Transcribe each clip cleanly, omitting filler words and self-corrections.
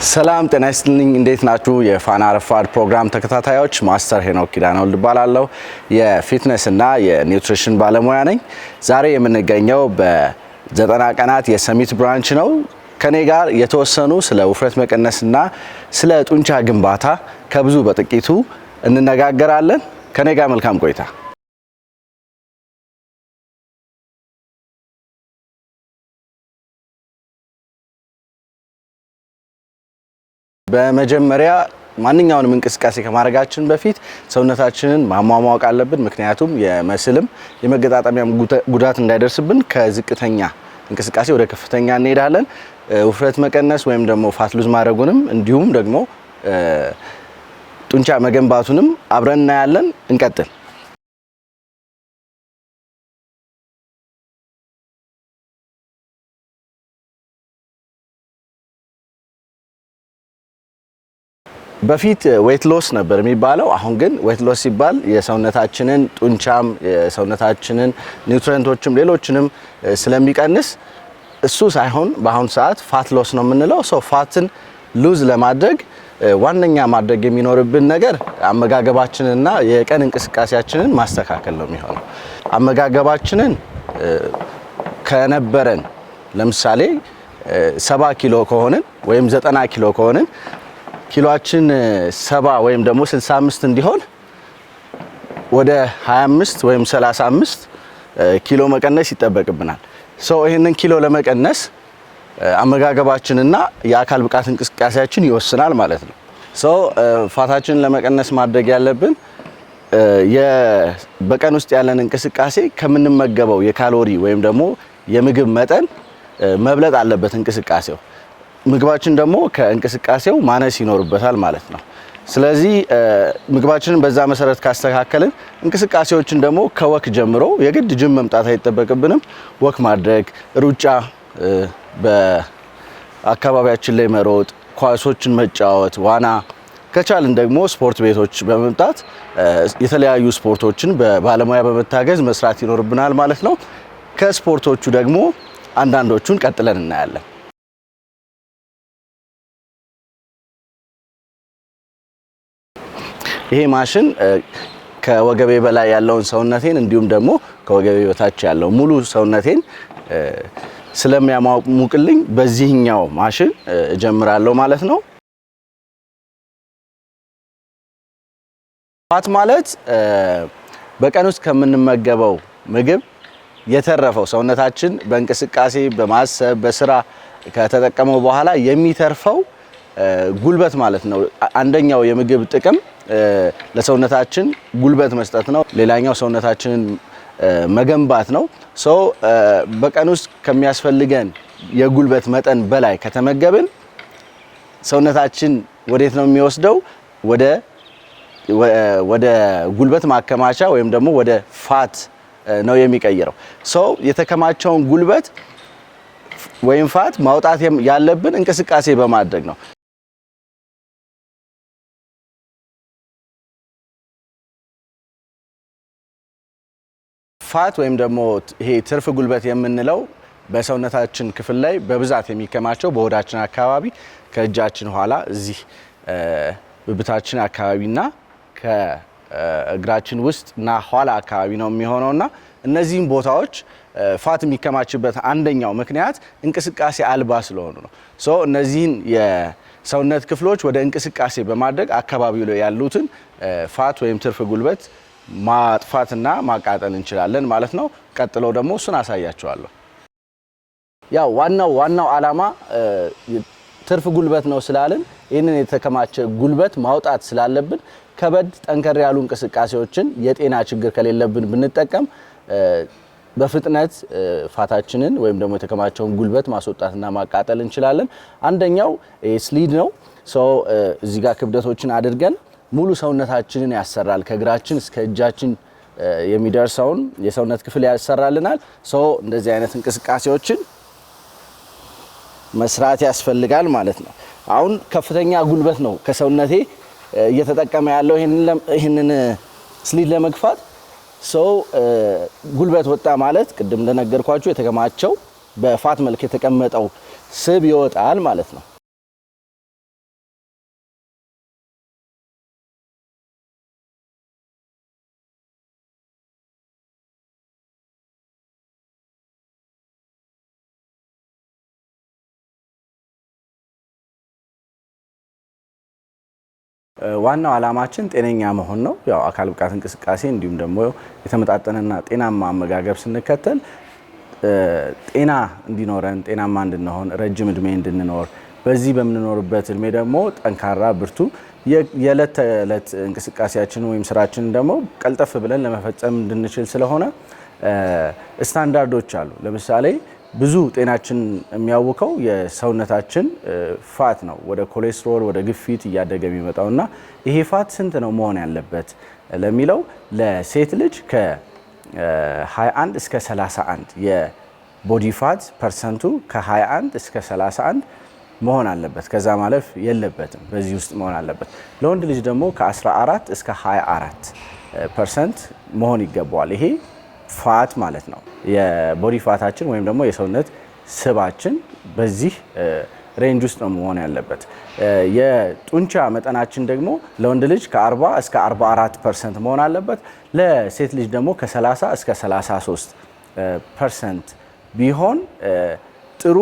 ሰላም ጤና ይስጥልኝ እንዴት ናችሁ የፋና ረፋድ ፕሮግራም ተከታታዮች ማስተር ሄኖክ ኪዳነወልድ እባላለሁ የፊትነስ እና የኒውትሪሽን ባለሙያ ነኝ ዛሬ የምንገኘው በ90 ቀናት የሰሚት ብራንች ነው ከኔ ጋር የተወሰኑ ስለ ውፍረት መቀነስና ስለ ጡንቻ ግንባታ ከብዙ በጥቂቱ እንነጋገራለን ከኔ ጋር መልካም ቆይታ በመጀመሪያ ማንኛውንም እንቅስቃሴ ከማድረጋችን በፊት ሰውነታችንን ማሟሟቅ አለብን ምክንያቱም የመስልም የመገጣጠሚያም ጉዳት እንዳይደርስብን ከዝቅተኛ እንቅስቃሴ ወደ ከፍተኛ እንሄዳለን ውፍረት መቀነስ ወይም ደግሞ ፋት ሉዝ ማድረጉንም እንዲሁም ደግሞ ጡንቻ መገንባቱንም አብረን እናያለን እንቀጥል በፊት ዌት ሎስ ነበር የሚባለው አሁን ግን ዌት ሎስ ሲባል የሰውነታችንን ጡንቻም የሰውነታችንን ኒውትሪየንቶችም ሌሎችንም ስለሚቀንስ እሱ ሳይሆን በአሁን ሰዓት ፋት ሎስ ነው የምንለው ሶ ፋትን ሉዝ ለማድረግ ዋነኛ ማድረግ የሚኖርብን ነገር አመጋገባችንና የቀን እንቅስቃሴያችንን ማስተካከል ነው የሚሆነው አመጋገባችንን ከነበረን ለምሳሌ 70 ኪሎ ከሆነን ወይም 90 ኪሎ ከሆነን ኪሎአችን 70 ወይም ደግሞ 65 እንዲሆን ወደ 25 ወይም 35 ኪሎ መቀነስ ይጠበቅብናል ሶ ይሄንን ኪሎ ለመቀነስ አመጋገባችንና የአካል ብቃት እንቅስቃሴያችን ይወስናል ማለት ነው ሶ ፋታችንን ለመቀነስ ማድረግ ያለብን በቀን ውስጥ ያለን እንቅስቃሴ ከምንመገበው የካሎሪ ወይም ደግሞ የምግብ መጠን መብለጥ አለበት እንቅስቃሴው ምግባችን ደግሞ ከእንቅስቃሴው ማነስ ይኖርበታል ማለት ነው ስለዚህ ምግባችንን በዛ መሰረት ካስተካከልን እንቅስቃሴዎችን ደግሞ ከወክ ጀምሮ የግድ ጅም መምጣት አይተበቅብንም ወክ ማድረግ ሩጫ በአካባቢያችን ላይ መሮጥ ኳሶችን መጫወት ዋና ከቻልን ደግሞ ስፖርት ቤቶች በመምጣት የተለያዩ ስፖርቶችን በባለሙያ በመታገዝ መስራት ይኖርብናል ማለት ነው ከስፖርቶቹ ደግሞ አንዳንዶቹን ቀጥለን እናያለን ይሄ ማሽን ከወገቤ በላይ ያለውን ሰውነቴን እንዲሁም ደግሞ ከወገቤ በታች ያለው ሙሉ ሰውነቴን ስለሚያሟሙቅልኝ በዚህኛው ማሽን እጀምራለሁ ማለት ነው ፋት ማለት በቀን ውስጥ ከምንመገበው ምግብ የተረፈው ሰውነታችን በእንቅስቃሴ በማሰብ በስራ ከተጠቀመው በኋላ የሚተርፈው ጉልበት ማለት ነው አንደኛው የምግብ ጥቅም ለሰውነታችን ጉልበት መስጠት ነው ሌላኛው ሰውነታችንን መገንባት ነው ሶ በቀን ውስጥ ከሚያስፈልገን የጉልበት መጠን በላይ ከተመገብን ሰውነታችን ወዴት ነው የሚወስደው ወደ ጉልበት ማከማቻ ወይም ደግሞ ወደ ፋት ነው የሚቀየረው ሶ የተከማቸውን ጉልበት ወይም ፋት ማውጣት ያለብን እንቅስቃሴ በማድረግ ነው ፋት ወይም ደግሞ ይሄ ትርፍ ጉልበት የምንለው በሰውነታችን ክፍል ላይ በብዛት የሚከማቸው በሆዳችን አካባቢ ከእጃችን ኋላ እዚህ ብብታችን አካባቢና ከእግራችን ውስጥና ኋላ አካባቢ ነው የሚሆነውና እነዚህን ቦታዎች ፋት የሚከማችበት አንደኛው ምክንያት እንቅስቃሴ አልባ ስለሆኑ ነው ሶ እነዚህን የሰውነት ክፍሎች ወደ እንቅስቃሴ በማድረግ አካባቢው ላይ ያሉትን ፋት ወይም ትርፍ ጉልበት ማጥፋትና ማቃጠል እንችላለን ማለት ነው ቀጥለው ደግሞ እሱን አሳያችኋለሁ ያው ዋናው ዓላማ ትርፍ ጉልበት ነው ስላልን ይሄንን የተከማቸ ጉልበት ማውጣት ስላለብን ከበድ ጠንከር ያሉ እንቅስቃሴዎችን የጤና ችግር ከሌለብን ብንጠቀም በፍጥነት ፋታችንን ወይም ደግሞ የተከማቸውን ጉልበት ማስወጣትና ማቃጠል እንችላለን አንደኛው ስሊድ ነው ሶ እዚህ ጋር ክብደቶችን አድርገን ሙሉ ሰውነታችንን ያሰራል ከእግራችን እስከ እጃችን የሚደርሰውን የሰውነት ክፍል ያሰራልናል ሶ እንደዚህ አይነት እንቅስቃሴዎችን መስራት ያስፈልጋል ማለት ነው አሁን ከፍተኛ ጉልበት ነው ከሰውነቴ እየተጠቀመ ያለው ይሄንን ስሊድ ለመግፋት ሶ ጉልበት ወጣ ማለት ቅድም እንደነገርኳችሁ የተከማቸው በፋት መልክ የተቀመጠው ስብ ይወጣል ማለት ነው ዋናው ዓላማችን ጤነኛ መሆን ነው። ያው አካል ብቃት እንቅስቃሴ እንዲሁም ደግሞ የተመጣጠነና ጤናማ አመጋገብ ስንከተል ጤና እንዲኖረን፣ ጤናማ እንድንሆን፣ ረጅም እድሜ እንድንኖር፣ በዚህ በምንኖርበት እድሜ ደግሞ ጠንካራ ብርቱ የዕለት ተዕለት እንቅስቃሴያችንን ወይም ስራችንን ደግሞ ቀልጠፍ ብለን ለመፈጸም እንድንችል ስለሆነ ስታንዳርዶች አሉ። ለምሳሌ ብዙ ጤናችን የሚያውከው የሰውነታችን ፋት ነው። ወደ ኮሌስትሮል ወደ ግፊት እያደገ የሚመጣውና ይሄ ፋት ስንት ነው መሆን ያለበት ለሚለው ለሴት ልጅ ከ21 እስከ 31 የቦዲ ፋት ፐርሰንቱ ከ21 እስከ 31 መሆን አለበት። ከዛ ማለፍ የለበትም። በዚህ ውስጥ መሆን አለበት። ለወንድ ልጅ ደግሞ ከ14 እስከ 24% መሆን ይገባዋል። ይሄ ፋት ማለት ነው። የቦዲ ፋታችን ወይም ደግሞ የሰውነት ስባችን በዚህ ሬንጅ ውስጥ ነው መሆን ያለበት። የጡንቻ መጠናችን ደግሞ ለወንድ ልጅ ከ40 እስከ 44% መሆን አለበት። ለሴት ልጅ ደግሞ ከ30 እስከ 33% ቢሆን ጥሩ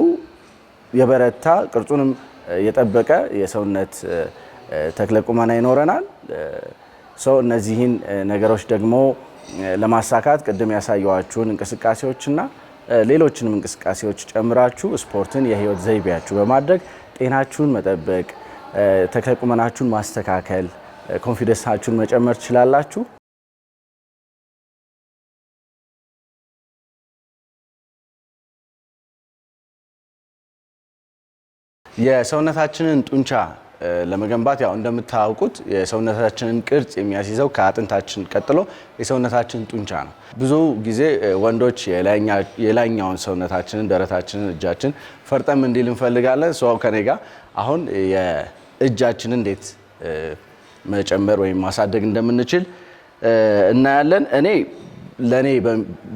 የበረታ ቅርጹንም የጠበቀ የሰውነት ተክለ ቁመና ይኖረናል። እነዚህን ነገሮች ደግሞ ለማሳካት ቅድም ያሳየዋችሁን እንቅስቃሴዎችና ሌሎችንም እንቅስቃሴዎች ጨምራችሁ ስፖርትን የህይወት ዘይቤያችሁ በማድረግ ጤናችሁን መጠበቅ፣ ተክለ ቁመናችሁን ማስተካከል፣ ኮንፊደንሳችሁን መጨመር ትችላላችሁ። የሰውነታችንን ጡንቻ ለመገንባት ያው እንደምታውቁት የሰውነታችንን ቅርጽ የሚያስይዘው ከአጥንታችን ቀጥሎ የሰውነታችን ጡንቻ ነው። ብዙ ጊዜ ወንዶች የላይኛውን ሰውነታችንን፣ ደረታችንን፣ እጃችን ፈርጠም እንዲል እንፈልጋለን። ሰው ከኔ ጋር አሁን የእጃችንን እንዴት መጨመር ወይም ማሳደግ እንደምንችል እናያለን።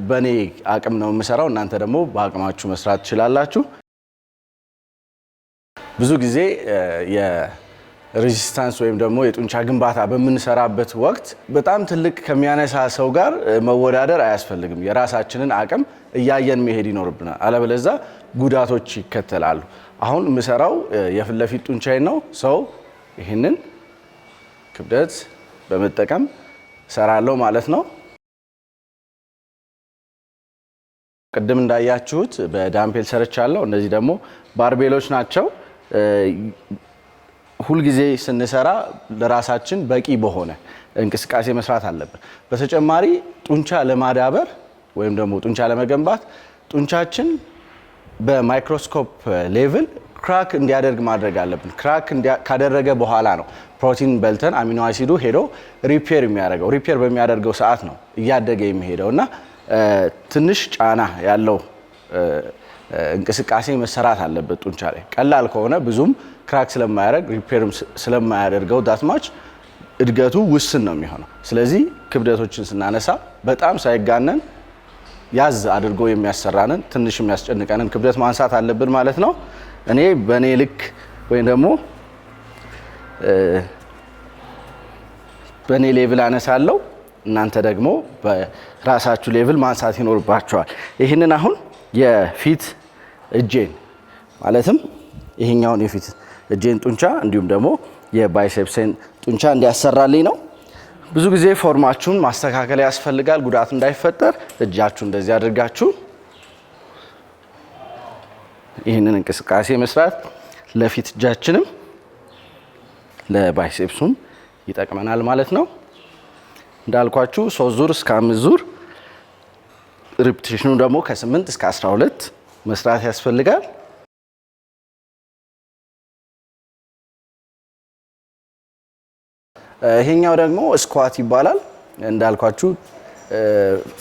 በኔ አቅም ነው የምሰራው። እናንተ ደግሞ በአቅማችሁ መስራት ትችላላችሁ። ብዙ ጊዜ የሬዚስታንስ ወይም ደግሞ የጡንቻ ግንባታ በምንሰራበት ወቅት በጣም ትልቅ ከሚያነሳ ሰው ጋር መወዳደር አያስፈልግም። የራሳችንን አቅም እያየን መሄድ ይኖርብናል። አለበለዚያ ጉዳቶች ይከተላሉ። አሁን የምሰራው የፊት ለፊት ጡንቻዬን ነው። ይህንን ክብደት በመጠቀም ሰራለሁ ማለት ነው። ቅድም እንዳያችሁት በዳምፔል ሰርቻለሁ። እነዚህ ደግሞ ባርቤሎች ናቸው። ሁልጊዜ ስንሰራ ለራሳችን በቂ በሆነ እንቅስቃሴ መስራት አለብን። በተጨማሪ ጡንቻ ለማዳበር ወይም ደግሞ ጡንቻ ለመገንባት ጡንቻችን በማይክሮስኮፕ ሌቭል ክራክ እንዲያደርግ ማድረግ አለብን። ክራክ ካደረገ በኋላ ነው ፕሮቲን በልተን አሚኖ አሲዱ ሄዶ ሪፔር የሚያደርገው። ሪፔር በሚያደርገው ሰዓት ነው እያደገ የሚሄደው እና ትንሽ ጫና ያለው እንቅስቃሴ መሰራት አለበት ጡንቻ ላይ። ቀላል ከሆነ ብዙም ክራክ ስለማያደርግ ሪፔርም ስለማያደርገው ዳትማች እድገቱ ውስን ነው የሚሆነው። ስለዚህ ክብደቶችን ስናነሳ በጣም ሳይጋነን ያዝ አድርጎ የሚያሰራንን ትንሽ የሚያስጨንቀንን ክብደት ማንሳት አለብን ማለት ነው። እኔ በእኔ ልክ ወይም ደግሞ በእኔ ሌቭል አነሳለሁ። እናንተ ደግሞ በራሳችሁ ሌቭል ማንሳት ይኖርባችኋል። ይህንን አሁን የፊት እጄን ማለትም ይሄኛውን የፊት እጄን ጡንቻ እንዲሁም ደግሞ የባይሴፕስን ጡንቻ እንዲያሰራልኝ ነው። ብዙ ጊዜ ፎርማችሁን ማስተካከል ያስፈልጋል፣ ጉዳት እንዳይፈጠር። እጃችሁ እንደዚህ አድርጋችሁ ይህንን እንቅስቃሴ መስራት ለፊት እጃችንም ለባይሴፕሱም ይጠቅመናል ማለት ነው። እንዳልኳችሁ 3 ዙር እስከ 5 ዙር፣ ሪፒቲሽኑ ደግሞ ከ8 እስከ 12 መስራት ያስፈልጋል። ይሄኛው ደግሞ ስኳት ይባላል። እንዳልኳችሁ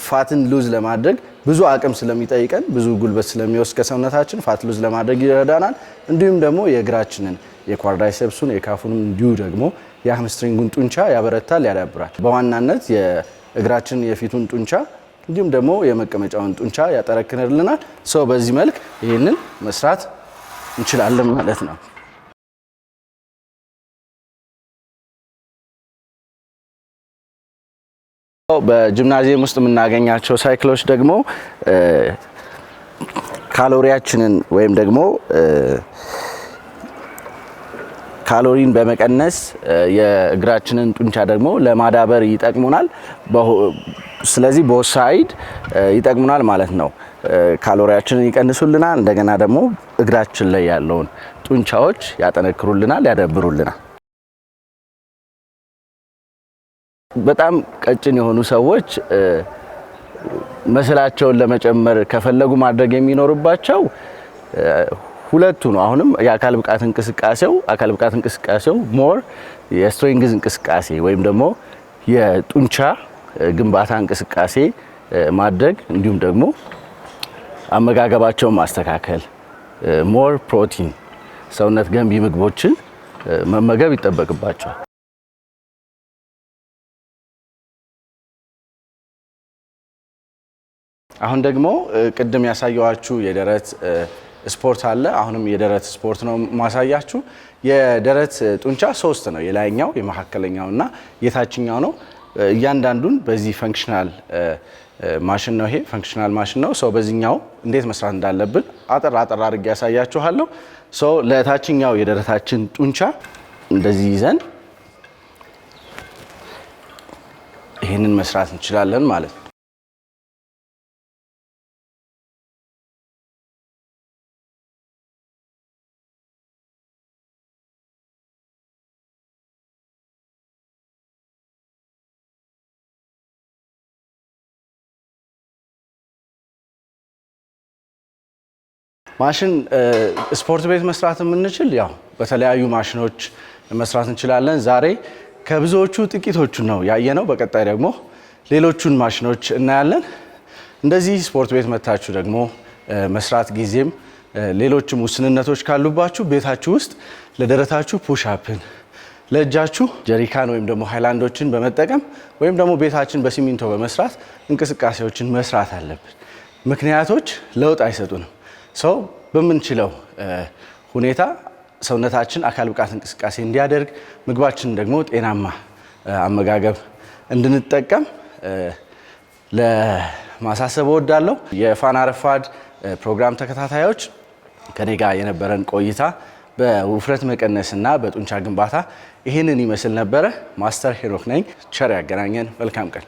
ፋትን ሉዝ ለማድረግ ብዙ አቅም ስለሚጠይቀን ብዙ ጉልበት ስለሚወስድ ከሰውነታችን ፋት ሉዝ ለማድረግ ይረዳናል። እንዲሁም ደግሞ የእግራችንን የኳድራይሴፕሱን የካፉንም እንዲሁ ደግሞ የሃምስትሪንጉን ጡንቻ ያበረታል፣ ያዳብራል። በዋናነት የእግራችን የፊቱን ጡንቻ እንዲሁም ደግሞ የመቀመጫውን ጡንቻ ያጠረክንልናል። በዚህ መልክ ይህንን መስራት እንችላለን ማለት ነው። በጂምናዚየም ውስጥ የምናገኛቸው ሳይክሎች ደግሞ ካሎሪያችንን ወይም ደግሞ ካሎሪን በመቀነስ የእግራችንን ጡንቻ ደግሞ ለማዳበር ይጠቅሙናል። ስለዚህ ቦት ሳይድ ይጠቅሙናል ማለት ነው። ካሎሪያችንን ይቀንሱልናል፣ እንደገና ደግሞ እግራችን ላይ ያለውን ጡንቻዎች ያጠነክሩልናል፣ ያዳብሩልናል። በጣም ቀጭን የሆኑ ሰዎች መስላቸውን ለመጨመር ከፈለጉ ማድረግ የሚኖርባቸው ሁለቱ ነው። አሁንም የአካል ብቃት እንቅስቃሴው ሞር የስትሬንግዝ እንቅስቃሴ ወይም ደግሞ የጡንቻ ግንባታ እንቅስቃሴ ማድረግ እንዲሁም ደግሞ አመጋገባቸውን ማስተካከል ሞር ፕሮቲን ሰውነት ገንቢ ምግቦችን መመገብ ይጠበቅባቸዋል። አሁን ደግሞ ቅድም ያሳየዋችሁ የደረት ስፖርት አለ። አሁንም የደረት ስፖርት ነው ማሳያችሁ። የደረት ጡንቻ 3 ነው፣ የላይኛው፣ የመካከለኛውና የታችኛው ነው። እያንዳንዱን በዚህ ፈንክሽናል ማሽን ነው። ይሄ ፈንክሽናል ማሽን ነው። ሰው በዚህኛው እንዴት መስራት እንዳለብን አጠር አድርጌ ያሳያችኋለሁ። ሰው ለታችኛው የደረታችን ጡንቻ እንደዚህ ይዘን ይሄንን መስራት እንችላለን ማለት ነው። ማሽን ስፖርት ቤት መስራት የምንችል ያው በተለያዩ ማሽኖች መስራት እንችላለን። ዛሬ ከብዙዎቹ ጥቂቶቹን ነው ያየነው። በቀጣይ ደግሞ ሌሎቹን ማሽኖች እናያለን። እንደዚህ ስፖርት ቤት መታችሁ ደግሞ መስራት ጊዜም ሌሎችም ውስንነቶች ካሉባችሁ ቤታችሁ ውስጥ ለደረታችሁ ፑሽ አፕን፣ ለእጃችሁ ጀሪካን ወይም ደግሞ ሃይላንዶችን በመጠቀም ወይም ደግሞ ቤታችን በሲሚንቶ በመስራት እንቅስቃሴዎችን መስራት አለብን። ምክንያቶች ለውጥ አይሰጡንም። ሰው በምንችለው ሁኔታ ሰውነታችን አካል ብቃት እንቅስቃሴ እንዲያደርግ ምግባችንን ደግሞ ጤናማ አመጋገብ እንድንጠቀም ለማሳሰብ እወዳለሁ። የፋና ረፋድ ፕሮግራም ተከታታዮች ከኔ ጋር የነበረን ቆይታ በውፍረት መቀነስና በጡንቻ ግንባታ ይህንን ይመስል ነበረ። ማስተር ሄኖክ ነኝ። ቸር ያገናኘን። መልካም ቀን።